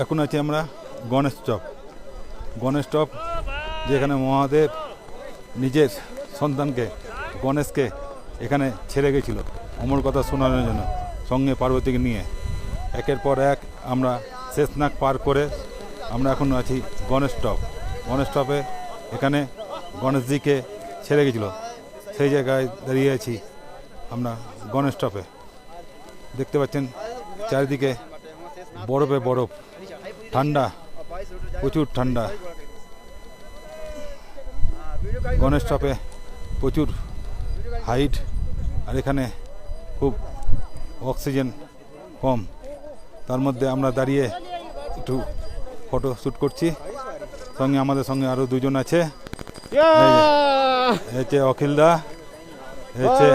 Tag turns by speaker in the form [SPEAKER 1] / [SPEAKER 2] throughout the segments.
[SPEAKER 1] এখন আছি আমরা গণেশ চক। গণেশ চক যেখানে মহাদেব নিজের সন্তানকে গণেশকে এখানে ছেড়ে গেছিল অমর কথা শোনানোর জন্য, সঙ্গে পার্বতীকে নিয়ে। একের পর এক আমরা শেষনাগ পার করে আমরা এখন আছি গণেশ টপ। গণেশ টপে এখানে গণেশজিকে ছেড়ে গেছিল, সেই জায়গায় দাঁড়িয়ে আছি আমরা গণেশ টপে। দেখতে পাচ্ছেন চারিদিকে বরফে বরফ, ঠান্ডা, প্রচুর ঠান্ডা। গণেশ টপে প্রচুর হাইট, আর এখানে খুব অক্সিজেন কম। তার মধ্যে আমরা দাঁড়িয়ে একটু ফটো শ্যুট করছি। সঙ্গে আমাদের সঙ্গে আরও দুজন আছে, হচ্ছে অখিলদা, হচ্ছে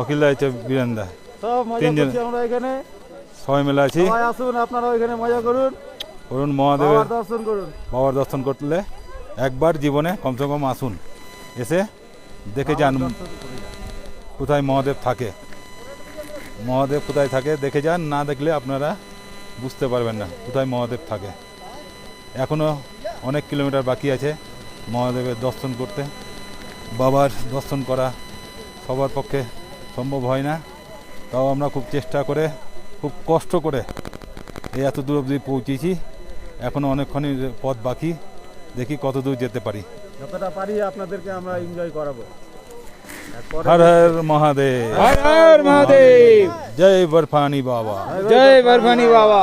[SPEAKER 1] অখিলদা, হচ্ছে বীরেন্দা, তিনজন
[SPEAKER 2] আমরা এখানে
[SPEAKER 1] সবাই মিলে আছি।
[SPEAKER 2] আসুন, আপনারা এখানে মজা করুন,
[SPEAKER 1] করুন মহাদেবের
[SPEAKER 2] দর্শন করুন।
[SPEAKER 1] বাবার দর্শন করলে একবার জীবনে কমসে কম আসুন, এসে দেখে যান কোথায় মহাদেব থাকে। মহাদেব কোথায় থাকে দেখে যান, না দেখলে আপনারা বুঝতে পারবেন না কোথায় মহাদেব থাকে। এখনও অনেক কিলোমিটার বাকি আছে মহাদেবের দর্শন করতে। বাবার দর্শন করা সবার পক্ষে সম্ভব হয় না, তাও আমরা খুব চেষ্টা করে, খুব কষ্ট করে এই এত দূর অবধি পৌঁছেছি। এখনও অনেকক্ষণই পথ বাকি, দেখি কত দূর যেতে পারি।
[SPEAKER 2] যতটা পারি আপনাদেরকে আমরা এনজয় করাবো।
[SPEAKER 1] হর হর মহাদেব,
[SPEAKER 3] হর হর মহাদেব,
[SPEAKER 1] জয় বরফানি বাবা,
[SPEAKER 3] জয় বরফানি বাবা।